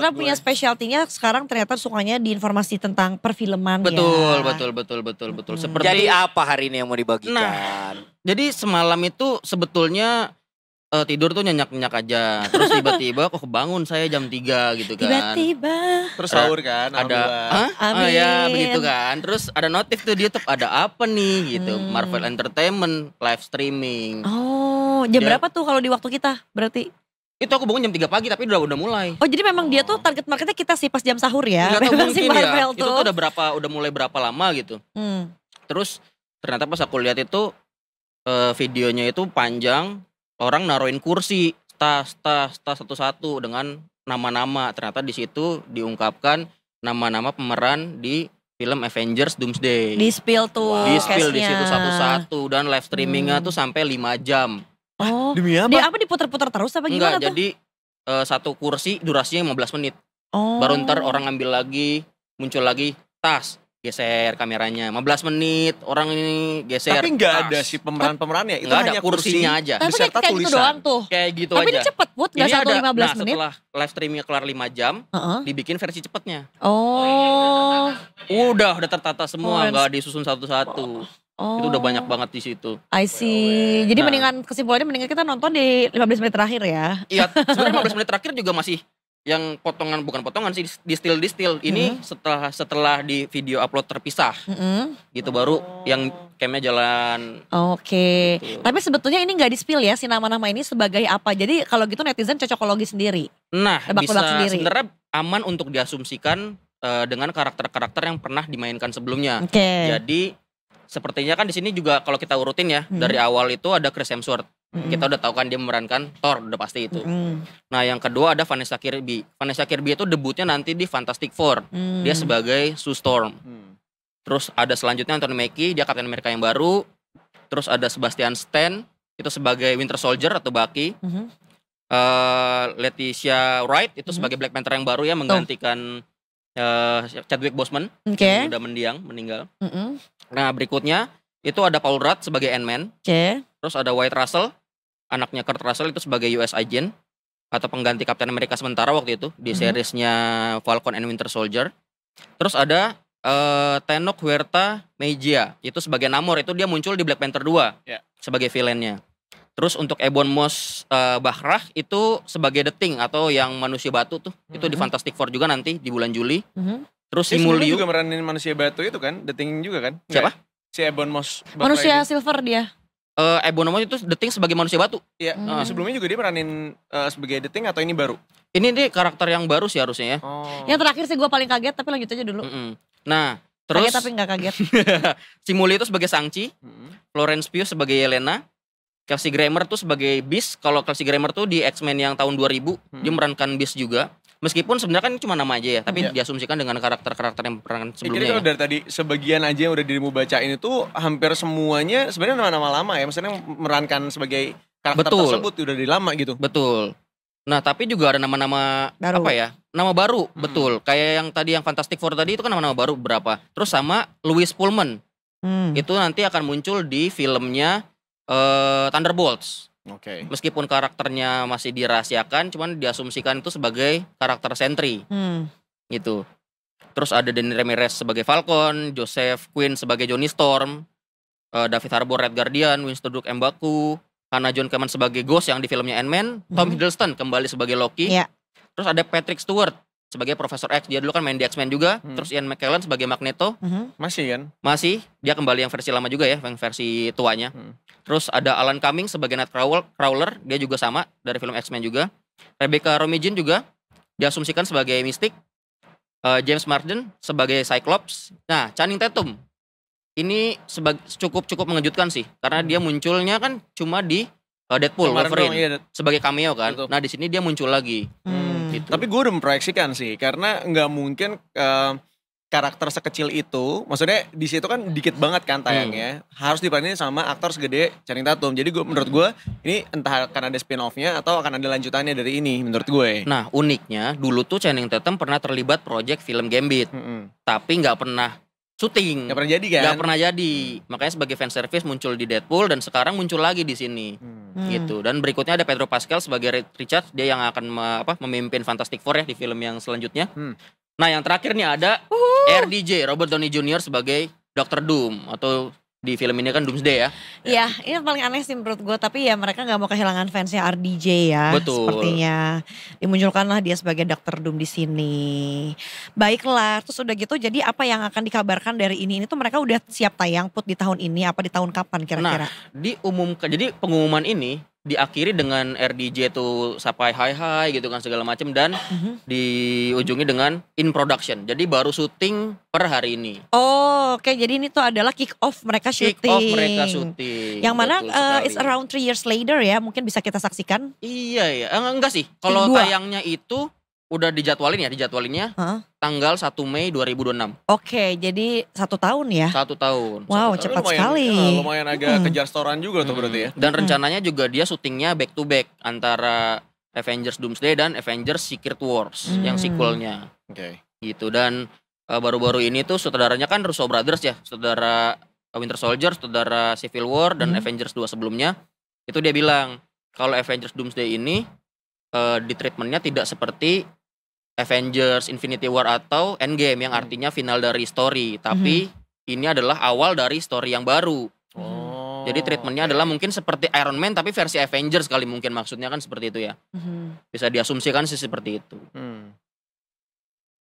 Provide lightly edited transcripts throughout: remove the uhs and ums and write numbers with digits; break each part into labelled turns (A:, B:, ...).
A: Karena punya specialty-nya sekarang ternyata sukanya di informasi tentang perfilman
B: Betul.
A: Hmm.
C: Jadi apa hari ini yang mau dibagikan?
B: Jadi semalam itu sebetulnya tidur tuh nyenyak-nyenyak aja. Terus tiba-tiba kok kebangun saya jam 3 gitu kan.
A: Tiba-tiba.
D: Terus sahur kan, alhamdulillah.
A: Amin.
B: Ya begitu kan. Terus ada notif tuh di YouTube, ada apa nih gitu. Marvel Entertainment live streaming.
A: Oh, jam berapa tuh kalau di waktu kita berarti?
B: Itu aku bangun jam 3 pagi tapi udah mulai.
A: Oh, jadi memang dia tuh target marketnya kita sih pas jam sahur ya.
B: Enggak tahu
A: Memang si
B: mungkin ya.
A: Marvel
B: Itu tuh udah mulai berapa lama gitu. Terus ternyata pas aku lihat itu videonya itu panjang, orang naruhin kursi tas satu-satu dengan nama-nama. Ternyata di situ diungkapkan nama-nama pemeran di film Avengers Doomsday.
A: Di spill tuh.
B: Di spill di
A: case-nya.
B: situ satu-satu dan live streamingnya tuh sampai 5 jam.
A: Oh,
D: Demi apa?
A: dia apa diputer-puter terus apa gimana
B: Enggak,
A: tuh?
B: jadi satu kursi durasinya 15 menit.
A: Oh.
B: Baru ntar orang ngambil lagi, muncul lagi, tas, geser kameranya. 15 menit, orang ini geser.
D: Tapi nggak
B: tas.
D: ada si pemeran-pemerannya. Itu
B: Nggak ada,
D: hanya
B: kursinya
D: kursi
B: aja.
A: Tapi
D: beserta
A: kayak gitu
D: tulisan.
A: doang tuh.
B: Kayak gitu
A: Tapi
B: aja.
A: ini cepet Put, gak
B: Ini
A: 1:15 menit.
B: Setelah live streamingnya kelar 5 jam, dibikin versi cepetnya.
A: Oh.
B: Udah tertata semua,
A: Oh,
B: nggak disusun satu-satu.
A: Oh.
B: Itu udah banyak banget di situ.
A: I see. Jadi
B: Nah.
A: kesimpulannya mendingan kita nonton di 15 menit terakhir ya.
B: Iya, sebenarnya 15 menit terakhir juga masih yang bukan potongan sih, di still. Ini setelah di video upload terpisah. Gitu baru yang camnya jalan.
A: Oke.
B: Gitu.
A: Tapi sebetulnya ini nggak di-spill ya si nama-nama ini sebagai apa. Jadi kalau gitu netizen cocokologi sendiri.
B: Nah,
A: Tebak-tebak
B: bisa
A: sendiri.
B: sebenarnya aman untuk diasumsikan dengan karakter-karakter yang pernah dimainkan sebelumnya.
A: Oke.
B: Jadi sepertinya kan di sini juga kalau kita urutin ya, dari awal itu ada Chris Hemsworth. Kita udah tahu kan dia memerankan Thor, udah pasti itu. Nah, yang kedua ada Vanessa Kirby. Vanessa Kirby itu debutnya nanti di Fantastic Four. Dia sebagai Sue Storm. Terus ada selanjutnya Anthony Mackie, dia Captain America yang baru. Terus ada Sebastian Stan, itu sebagai Winter Soldier atau Bucky. Letitia Wright itu sebagai Black Panther yang baru ya, menggantikan Chadwick Boseman.
A: Oke.
B: Yang udah meninggal. Nah, berikutnya itu ada Paul Rudd sebagai Ant-Man.
A: Oke.
B: Terus ada Wyatt Russell, anaknya Kurt Russell itu sebagai US Agent atau pengganti Captain America sementara waktu itu di seriesnya Falcon and Winter Soldier. Terus ada Tenoch Huerta Mejia itu sebagai Namor, itu dia muncul di Black Panther 2 sebagai villainnya. Terus untuk Ebon Moss Bachrach itu sebagai The Thing atau yang manusia batu tuh, itu di Fantastic Four juga nanti di bulan Juli. Terus
D: Dia
B: Simu
D: sebelumnya
B: Liu,
D: juga meranin manusia batu itu kan, The Thing juga kan?
B: Siapa?
D: Si Ebon Moss Bachrach
A: Manusia
D: ini.
A: silver dia.
B: Ebon Moss itu The Thing sebagai manusia batu.
D: Iya, sebelumnya juga dia meranin sebagai The Thing atau ini baru?
B: Ini dia karakter yang baru sih harusnya ya.
D: Oh.
A: Yang terakhir sih gue paling kaget, tapi lanjut aja dulu.
B: Nah, terus
A: Kaget tapi gak kaget.
B: Simu Liu itu sebagai Shang-Chi, Florence Pugh sebagai Yelena, Kelsey Grammer tuh sebagai Beast. Kalau Kelsey Grammer tuh di X-Men yang tahun 2000, dia merankan Beast juga. Meskipun sebenarnya kan ini cuma nama aja ya, tapi diasumsikan dengan karakter-karakter yang perankan
D: Jadi
B: sebelumnya.
D: kalau dari tadi sebagian aja yang udah dirimu bacain itu hampir semuanya sebenarnya nama-nama lama ya, maksudnya merankan sebagai karakter
B: Betul.
D: tersebut udah dari lama gitu.
B: Betul. Nah, tapi juga ada nama-nama
A: Baru.
B: apa ya? Nama baru, betul. Kayak yang tadi yang Fantastic Four tadi itu kan nama-nama baru berapa. Terus sama Louis Pullman. Itu nanti akan muncul di filmnya Thunderbolts.
D: Oke.
B: Meskipun karakternya masih dirahasiakan, cuman diasumsikan itu sebagai karakter sentry. Gitu. Terus ada Danny Ramirez sebagai Falcon, Joseph Quinn sebagai Johnny Storm, David Harbour Red Guardian, Winston Duke M'Baku, Hannah John Kamen sebagai Ghost yang di filmnya Ant-Man, Tom Hiddleston kembali sebagai Loki.
A: Iya.
B: Terus ada Patrick Stewart sebagai Profesor X, dia dulu kan main di X-Men juga. Terus Ian McKellen sebagai Magneto.
D: Masih kan?
B: Masih, dia kembali yang versi lama juga ya, yang versi tuanya. Terus ada Alan Cumming sebagai Nightcrawler, dia juga sama dari film X-Men juga. Rebecca Romijn juga diasumsikan sebagai Mystic. James Marsden sebagai Cyclops. Nah, Channing Tatum ini cukup mengejutkan sih, karena dia munculnya kan cuma di Deadpool,
D: Kemarin
B: Wolverine
D: dong, iya.
B: sebagai cameo kan.
D: Betul.
B: Nah, di sini dia muncul lagi. Gitu.
D: Tapi gue udah memproyeksikan sih, karena nggak mungkin karakter sekecil itu, maksudnya di situ kan dikit banget kan tayangnya, harus diperanin sama aktor segede Channing Tatum. Jadi menurut gue ini entah akan ada spin-off-nya atau akan ada lanjutannya dari ini menurut gue.
B: Nah, uniknya dulu tuh Channing Tatum pernah terlibat project film Gambit, tapi nggak pernah syuting.
D: Nggak pernah jadi kan?
B: Nggak pernah jadi. Makanya sebagai fan service muncul di Deadpool dan sekarang muncul lagi di sini. gitu. Dan berikutnya ada Pedro Pascal sebagai Reed Richards, dia yang akan memimpin Fantastic Four ya di film yang selanjutnya. Nah, yang terakhir nih ada RDJ, Robert Downey Jr. sebagai Dr. Doom, atau di film ini kan Doomsday ya.
A: Iya, ini paling aneh sih menurut gue. Tapi ya mereka gak mau kehilangan fansnya RDJ ya.
B: Betul.
A: Sepertinya dimunculkanlah dia sebagai Dr. Doom di sini. Baiklah, terus udah gitu. Jadi apa yang akan dikabarkan dari ini? Ini tuh mereka udah siap tayang put di tahun ini? Apa di tahun kapan kira-kira?
B: Nah, diumumkan. Jadi pengumuman ini diakhiri dengan RDJ tuh sampai hai gitu kan segala macam, dan diujungi dengan in production. Jadi baru syuting per hari ini.
A: Oh, oke. Jadi ini tuh adalah kick off mereka syuting.
B: Kick off mereka syuting.
A: Yang mana
B: Betul
A: it's
B: sekali.
A: around 3 years later ya, mungkin bisa kita saksikan.
B: Iya ya, enggak sih. Kalau
A: Dua.
B: tayangnya itu udah dijadwalinnya
A: Heeh.
B: tanggal 1 Mei 2026.
A: Oke, jadi 1 tahun ya.
B: 1 tahun.
A: Wow,
D: Tapi
A: cepat
D: lumayan,
A: sekali.
D: lumayan agak kejar setoran juga tuh berarti ya.
B: Dan rencananya juga dia syutingnya back to back antara Avengers Doomsday dan Avengers Secret Wars yang sequelnya.
D: Oke.
B: Gitu. Dan baru-baru ini tuh sutradaranya kan Russo Brothers ya, sutradara Winter Soldier, sutradara Civil War dan Avengers 2 sebelumnya. Itu dia bilang kalau Avengers Doomsday ini di treatmentnya tidak seperti Avengers Infinity War atau Endgame yang artinya final dari story, tapi ini adalah awal dari story yang baru.
D: Oh.
B: Jadi treatmentnya adalah mungkin seperti Iron Man tapi versi Avengers kali, mungkin maksudnya kan seperti itu ya. Bisa diasumsikan sih seperti itu.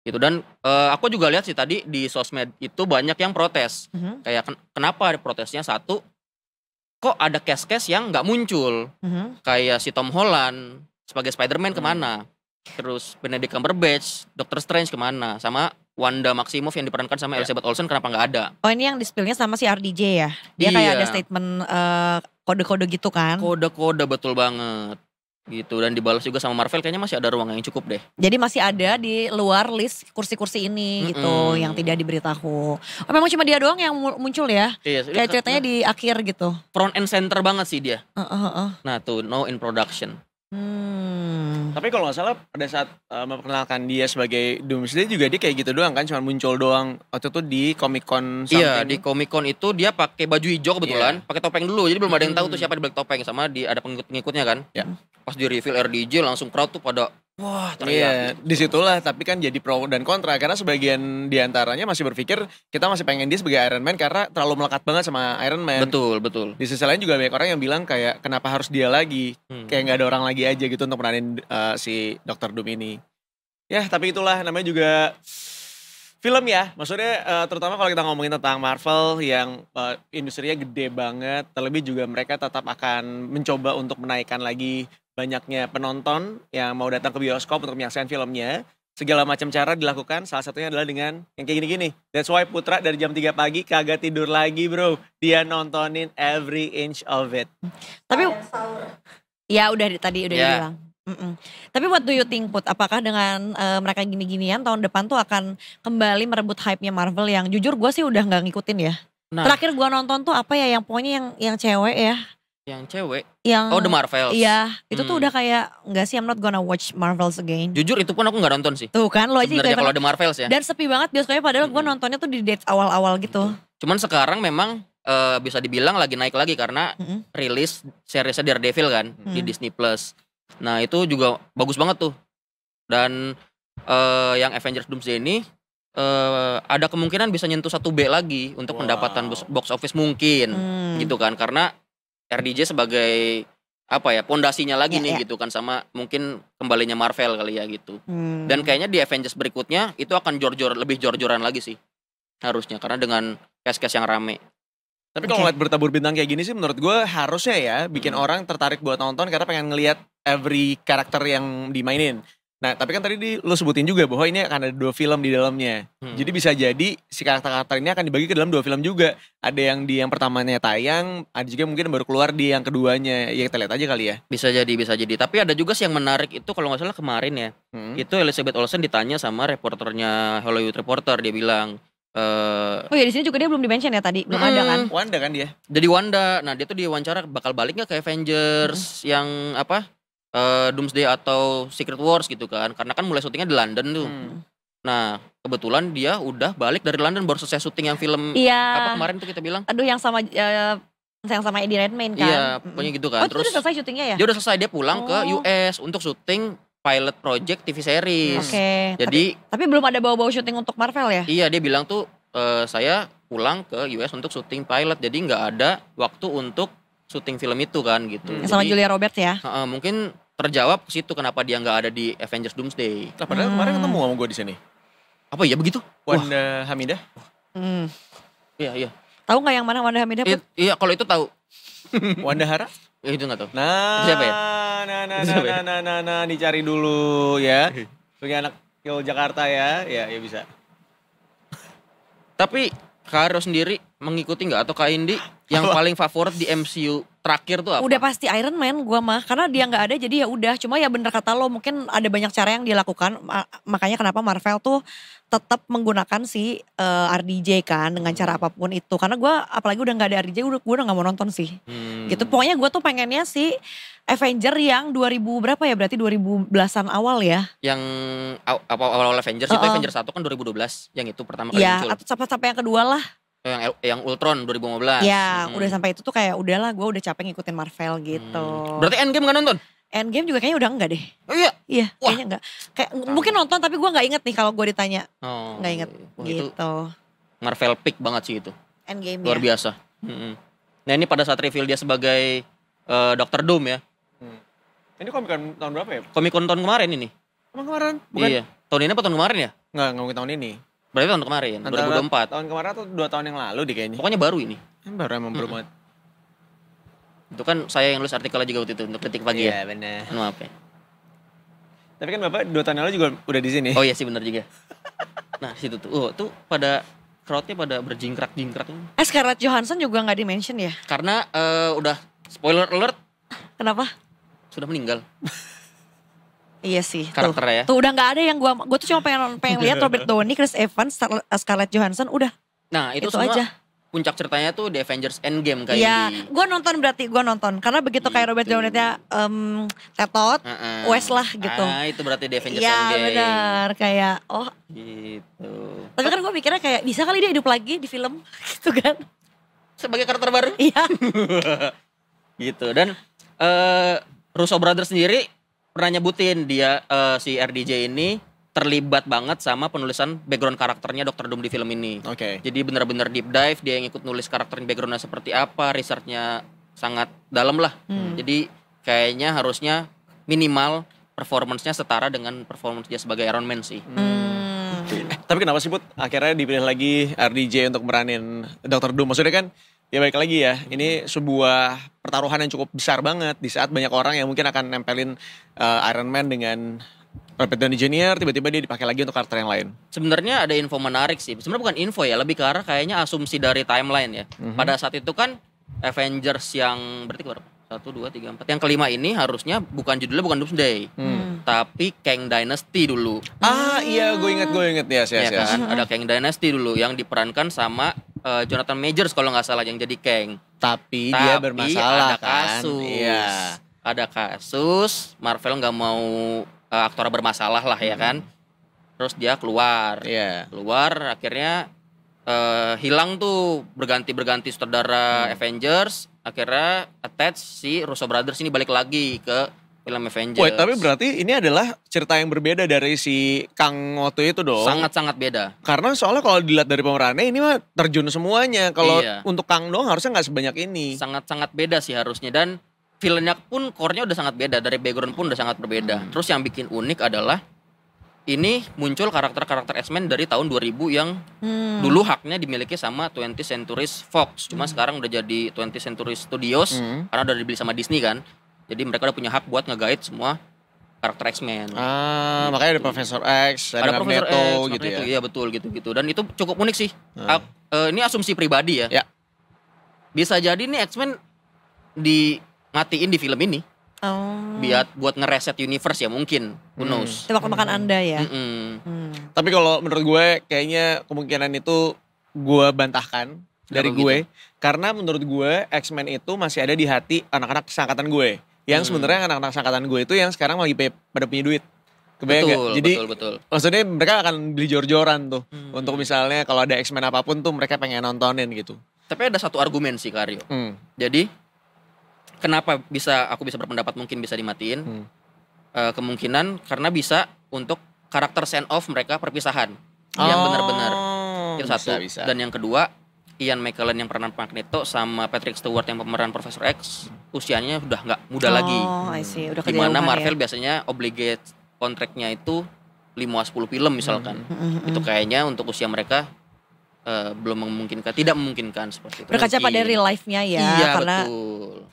B: Gitu. Dan aku juga lihat sih tadi di sosmed itu banyak yang protes. Kayak kenapa ada protesnya? Satu, kok ada cast-cast yang nggak muncul? Kayak si Tom Holland sebagai Spider-Man kemana? Terus Benedict Cumberbatch, Doctor Strange kemana? Sama Wanda Maximoff yang diperankan sama Elizabeth Olsen kenapa nggak ada?
A: Oh, ini yang di-spill-nya sama si RDJ ya? Dia kayak ada statement kode-kode gitu kan?
B: Kode-kode betul banget. Gitu, dan dibalas juga sama Marvel, kayaknya masih ada ruang yang cukup deh.
A: Jadi masih ada di luar list kursi-kursi ini gitu yang tidak diberitahu. Oh, memang cuma dia doang yang muncul ya?
B: Iya,
A: Kayak ceritanya di akhir gitu.
B: front and center banget sih dia.
A: Heeh.
B: Nah tuh, no in production.
D: Tapi kalau nggak salah pada saat memperkenalkan dia sebagai Doomsday juga dia kayak gitu doang kan, cuma muncul doang waktu itu di Comic Con something.
B: Iya, di Comic Con itu dia pakai baju hijau kebetulan, pakai topeng dulu. Jadi belum ada yang tahu tuh siapa di balik topeng, sama ada pengikut-pengikutnya kan.
D: Ya.
B: Pas di reveal RDJ langsung crowd tuh pada wah
D: Iya,
B: teriak.
D: disitulah tapi kan jadi pro dan kontra karena sebagian diantaranya masih berpikir kita masih pengen dia sebagai Iron Man karena terlalu melekat banget sama Iron Man.
B: Betul.
D: Di sisi lain juga banyak orang yang bilang kayak kenapa harus dia lagi, kayak nggak ada orang lagi aja gitu untuk meranin si Dr. Doom ini. Ya tapi itulah namanya juga film ya, maksudnya terutama kalau kita ngomongin tentang Marvel yang industrinya gede banget, terlebih juga mereka tetap akan mencoba untuk menaikkan lagi banyaknya penonton yang mau datang ke bioskop untuk menyaksikan filmnya. Segala macam cara dilakukan, salah satunya adalah dengan yang kayak gini-gini. That's why Putra dari jam 3 pagi kagak tidur lagi bro. Dia nontonin every inch of it.
A: Tapi ya udah tadi udah
B: Ya.
A: dibilang. Tapi what do you think Put? Apakah dengan mereka gini-ginian tahun depan tuh akan kembali merebut hype-nya Marvel yang jujur gue sih udah gak ngikutin ya.
B: Nah,
A: Terakhir gue nonton tuh apa ya yang pokoknya yang cewek ya.
B: yang cewek,
A: Yang
B: The Marvels.
A: Iya, itu tuh udah kayak enggak sih I'm not gonna watch Marvels again.
B: Jujur itu pun aku nggak nonton sih.
A: Tuh kan lo aja
B: Sebenarnya
A: kayak
B: kalau The Marvels ya.
A: dan sepi banget bioskopnya padahal gue nontonnya tuh di dates awal-awal gitu.
B: Cuman sekarang memang bisa dibilang lagi naik lagi karena rilis seriesnya Daredevil kan di Disney Plus. Nah itu juga bagus banget tuh. Dan yang Avengers Doomsday ini ada kemungkinan bisa nyentuh 1B lagi untuk pendapatan box office mungkin gitu kan, karena RDJ sebagai apa ya pondasinya lagi nih gitu kan, sama mungkin kembalinya Marvel kali ya gitu. Dan kayaknya di Avengers berikutnya itu akan lebih jor-joran lagi sih harusnya, karena dengan cast-cast yang rame.
D: Tapi kalau ngeliat bertabur bintang kayak gini sih menurut gue harusnya ya bikin orang tertarik buat nonton karena pengen ngelihat every karakter yang dimainin. Nah tapi kan tadi lu sebutin juga bahwa ini akan ada 2 film di dalamnya. Jadi bisa jadi si karakter-karakter ini akan dibagi ke dalam 2 film juga. Ada yang di yang pertamanya tayang, ada juga mungkin baru keluar di yang keduanya. Ya kita lihat aja kali ya.
B: Bisa jadi. Tapi ada juga sih yang menarik itu kalau nggak salah kemarin ya. Itu Elizabeth Olsen ditanya sama reporternya Hollywood Reporter, dia bilang
A: Oh ya di sini juga dia belum di-mention ya tadi, belum ada kan?
D: Wanda kan dia.
B: jadi Wanda. Nah dia tuh diwawancara bakal balik nggak ke Avengers yang apa Doomsday atau Secret Wars gitu kan, karena kan mulai syutingnya di London tuh. Nah kebetulan dia udah balik dari London, baru selesai syuting yang film apa kemarin tuh kita bilang.
A: Aduh yang sama Yang sama Eddie Redmayne kan.
B: Iya, pokoknya gitu kan.
A: Oh itu udah selesai syutingnya ya?
B: Dia udah selesai, dia pulang ke
A: Oh.
B: US untuk syuting pilot project TV series.
A: Oke.
B: Jadi
A: Tapi belum ada bau-bau syuting untuk Marvel ya?
B: iya, dia bilang tuh saya pulang ke US untuk syuting pilot, jadi nggak ada waktu untuk syuting film itu kan gitu.
A: Yang sama
B: Jadi,
A: Julia Roberts ya?
B: mungkin terjawab ke situ kenapa dia nggak ada di Avengers Doomsday.
D: Nah, padahal kemarin ketemu sama gue di sini.
B: Apa ya begitu?
D: Wanda Hamidah.
A: Hmm.
B: Iya.
A: Tahu nggak yang mana Wanda Hamidah? Put?
B: Iya, kalau itu tahu.
D: Wanda Hara.
B: Ya, itu nggak tahu.
D: Nah,
B: Siapa ya? Siapa ya?
D: Nah, dicari dulu ya. Sebagai anak Kill Jakarta ya, ya bisa.
B: Tapi Kak Aryo sendiri mengikuti nggak atau Kak Indi yang
D: Apa?
B: paling favorit di MCU terakhir tuh apa?
A: Udah pasti Iron Man gua mah, karena dia nggak ada jadi ya udah. Cuma ya bener kata lo, mungkin ada banyak cara yang dia lakukan. Makanya kenapa Marvel tuh tetap menggunakan si RDJ kan dengan cara apapun itu. Karena gua apalagi udah nggak ada RDJ, gue udah nggak mau nonton sih. Gitu. Pokoknya gue tuh pengennya si Avenger yang 2000 berapa ya, berarti 2010-an awal ya.
B: Yang awal Avengers itu Avengers 1 kan 2012, yang itu pertama kali
A: Ya,
B: muncul.
A: atau sampai yang kedua lah.
B: Yang Ultron 2015.
A: Ya, udah sampai itu tuh kayak udahlah gue udah capek ngikutin Marvel gitu.
B: Berarti Endgame gak nonton?
A: Endgame juga kayaknya udah enggak deh.
B: Oh iya.
A: Iya,
B: Wah.
A: kayaknya enggak. Kayak mungkin nonton tapi gue nggak inget nih kalau gue ditanya.
B: Oh,
A: Nggak inget
B: Wah, itu
A: gitu.
B: Marvel pick banget sih itu.
A: Endgame
B: Luar
A: ya.
B: biasa. Nah ini pada saat reveal dia sebagai Dr. Doom ya.
D: Ini komikan tahun berapa ya?
B: Comic Con tahun kemarin ini.
D: Emang kemarin? Bukan?
B: Iya. Tahun ini apa tahun kemarin ya?
D: Nggak ngomongin tahun ini.
B: Berarti tahun kemarin,
D: Antara
B: 2024.
D: Tahun kemarin atau 2 tahun yang lalu deh kayaknya.
B: Pokoknya baru ini.
D: Emang baru banget.
B: Itu kan saya yang nulis artikelnya juga waktu itu untuk Detik Pagi ya.
D: Iya benar.
B: Maaf ya.
D: Tapi kan Bapak 2 tahun yang lalu juga udah di sini.
B: Oh iya sih benar juga. Nah situ tuh, tuh pada crowdnya pada berjingkrak-jingkrak.
A: Scarlett Johansson juga nggak di-mention ya?
B: Karena udah spoiler alert
A: Kenapa?
B: sudah meninggal
A: Iya sih.
B: karakternya ya.
A: Tuh udah nggak ada yang gue tuh cuma pengen lihat Robert Downey, Chris Evans, Scarlett Johansson, udah
B: Nah itu,
A: itu
B: semua
A: aja.
B: puncak ceritanya tuh di Avengers Endgame kayak
A: Iya,
B: di.
A: gue nonton karena begitu kayak Robert
B: Gitu.
A: Downey-nya tetot, wes lah gitu.
B: Ah itu berarti di Avengers
A: Iya
B: Endgame.
A: benar, kayak
B: Gitu.
A: tapi kan gue mikirnya kayak bisa kali dia hidup lagi di film gitu kan.
B: Sebagai karakter baru.
A: Iya.
B: Gitu. Dan Russo Brothers sendiri pernah nyebutin dia si RDJ ini terlibat banget sama penulisan background karakternya Dr. Doom di film ini.
D: Oke.
B: Jadi benar-benar deep dive, dia yang ikut nulis karakternya backgroundnya seperti apa, researchnya sangat dalam lah. Jadi kayaknya harusnya minimal performance-nya setara dengan performance dia sebagai Iron Man sih.
D: Tapi kenapa sih Put akhirnya dipilih lagi RDJ untuk meranin Dr. Doom? Maksudnya kan ya baik lagi ya, ini sebuah pertaruhan yang cukup besar banget di saat banyak orang yang mungkin akan nempelin Iron Man dengan Robert Downey Jr. tiba-tiba dia dipakai lagi untuk karakter yang lain.
B: Sebenarnya ada info menarik sih. Sebenarnya bukan info ya, lebih ke arah kayaknya asumsi dari timeline ya. Pada saat itu kan Avengers yang berarti berapa? 1, 2, 3, 4. Yang kelima ini harusnya judulnya bukan Doomsday. Tapi Kang Dynasty dulu.
D: Ah iya gue inget ya
B: Ya kan? Ada Kang Dynasty dulu yang diperankan sama Jonathan Majors kalau nggak salah yang jadi Kang.
D: Tapi dia
B: Tapi
D: bermasalah
B: ada
D: kan.
B: kasus.
D: Iya.
B: Ada kasus, Marvel nggak mau aktor bermasalah lah ya kan. Terus dia keluar.
D: Iya.
B: Keluar akhirnya hilang tuh berganti sutradara Avengers. Akhirnya attach si Russo Brothers ini balik lagi ke film Avengers.
D: Wait, tapi berarti ini adalah cerita yang berbeda dari si Kang waktu itu dong.
B: Sangat-sangat beda.
D: Karena soalnya kalau dilihat dari pemerannya ini mah terjun semuanya. Kalau
B: Iya.
D: untuk Kang dong harusnya nggak sebanyak ini.
B: Sangat-sangat beda sih harusnya. Dan filmnya pun core-nya udah sangat beda. Dari background pun udah sangat berbeda. Terus yang bikin unik adalah ini muncul karakter-karakter X-Men dari tahun 2000 yang dulu haknya dimiliki sama 20th Century Fox. Cuma sekarang udah jadi 20th Century Studios karena udah dibeli sama Disney kan. Jadi mereka udah punya hak buat nge-guide semua karakter X-Men.
D: Makanya ada Profesor X,
B: Ada
D: ada
B: Profesor
D: Magneto
B: X,
D: gitu ya.
B: Iya betul gitu. Dan itu cukup unik sih. Ini asumsi pribadi ya.
D: Ya.
B: Bisa jadi nih X-Men dimatiin di film ini. Buat ngereset universe ya mungkin. Who knows.
A: Tebak-tebakan Anda ya.
D: Tapi kalau menurut gue kayaknya kemungkinan itu gue bantahkan dari
B: Kenapa
D: gue. Karena menurut gue X-Men itu masih ada di hati anak-anak seangkatan gue. Yang sebenarnya anak-anak seangkatan gue itu yang sekarang lagi pada punya duit. Kebayang gak? Jadi
B: betul.
D: maksudnya mereka akan beli jor-joran tuh. Untuk misalnya kalau ada X-Men apapun tuh mereka pengen nontonin gitu.
B: Tapi ada satu argumen sih Kak Aryo. Jadi kenapa aku bisa berpendapat mungkin bisa dimatiin? Kemungkinan karena bisa untuk karakter send off mereka perpisahan yang benar-benar itu satu.
D: Bisa.
B: Dan yang kedua, Ian McKellen yang peranan Magneto sama Patrick Stewart yang pemeran Profesor X usianya udah nggak muda lagi.
A: I see. Udah
B: Dimana
A: kejauhan
B: Marvel
A: ya.
B: biasanya obligate kontraknya itu 5-10 film misalkan. Itu kayaknya untuk usia mereka belum memungkinkan, tidak memungkinkan seperti itu.
A: Berkaca pada
B: Mungkin.
A: real life-nya ya,
B: Iya
A: karena
B: betul.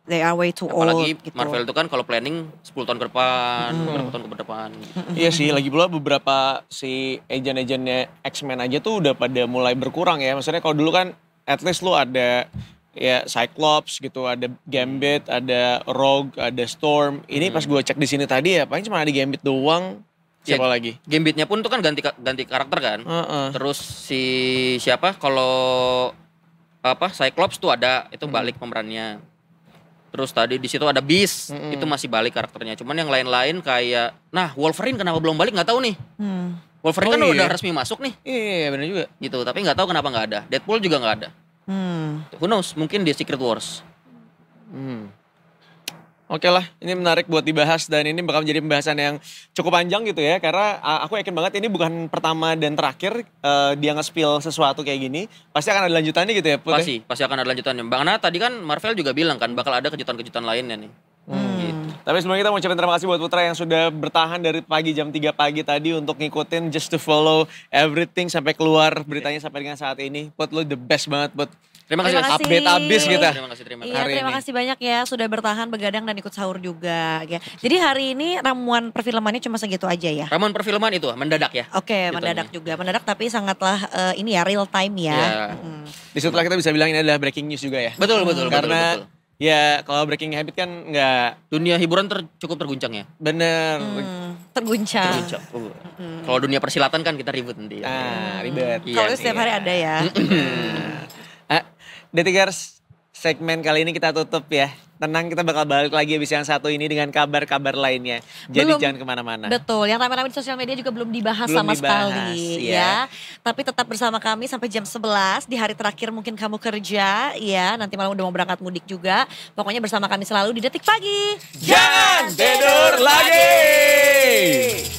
A: they are way too
B: Apalagi
A: old gitu.
B: Marvel itu kan kalau planning 10 tahun ke depan, beberapa tahun ke depan.
D: Iya sih, lagi pula beberapa si agent-agentnya X-Men aja tuh udah pada mulai berkurang ya. Maksudnya kalau dulu kan at least lu ada ya Cyclops gitu, ada Gambit, ada Rogue, ada Storm. Ini pas gue cek di sini tadi ya, paling cuma ada Gambit doang. Siapa
B: Ya,
D: lagi?
B: Gambitnya pun tuh kan ganti karakter kan. Terus si siapa kalau Cyclops tuh ada, itu balik pemerannya. Terus tadi di situ ada Beast, itu masih balik karakternya. Cuman yang lain-lain kayak, nah Wolverine kenapa belum balik nggak tahu nih. Wolverine kan udah resmi masuk nih,
D: Iya bener juga.
B: gitu. Tapi nggak tahu kenapa nggak ada. Deadpool juga nggak ada. Who knows? Mungkin di Secret Wars.
D: Oke lah, ini menarik buat dibahas dan ini bakal menjadi pembahasan yang cukup panjang gitu ya. Karena aku yakin banget ini bukan pertama dan terakhir dia nge-spill sesuatu kayak gini. Pasti akan ada lanjutannya gitu ya Put?
B: Pasti akan ada lanjutannya. Bang Ana tadi kan Marvel juga bilang kan bakal ada kejutan-kejutan lainnya nih. Gitu.
D: Tapi sebelumnya kita mau ucapin terima kasih buat Putra yang sudah bertahan dari pagi jam 3 pagi tadi untuk ngikutin just to follow everything sampai keluar beritanya sampai dengan saat ini. Put, lo the best banget Put.
B: Terima kasih.
A: Terima kasih.
D: Update abis kita.
B: Terima kasih.
A: Iya,
D: hari
A: terima
D: ini.
A: kasih banyak ya sudah bertahan, begadang dan ikut sahur juga. Ya. Jadi hari ini ramuan perfilmannya cuma segitu aja ya.
B: Ramuan perfilman itu mendadak ya.
A: Oke,
B: Gitu
A: mendadak
B: nih.
A: juga. Mendadak tapi sangatlah ini ya real time ya.
B: Iya.
D: Di situ lah kita bisa bilang ini adalah breaking news juga ya.
B: Betul.
D: Karena
B: betul.
D: ya kalau breaking habit kan nggak
B: Dunia hiburan cukup terguncang ya.
D: bener.
A: Terguncang.
B: Terguncang. Kalau dunia persilatan kan kita ribut nanti.
D: Ribet.
B: Iya,
A: Kalau setiap hari ada ya.
D: Detikers, segmen kali ini kita tutup ya. Tenang, kita bakal balik lagi habis yang satu ini dengan kabar-kabar lainnya. Jadi
A: Belum.
D: jangan kemana-mana.
A: Betul, yang rame-rame di sosial media juga belum dibahas
D: Belum
A: sama
D: dibahas,
A: sekali
D: ya.
A: ya. Tapi tetap bersama kami sampai jam 11 di hari terakhir mungkin kamu kerja ya. Nanti malam udah mau berangkat mudik juga. Pokoknya bersama kami selalu di Detik Pagi.
D: Jangan tidur lagi.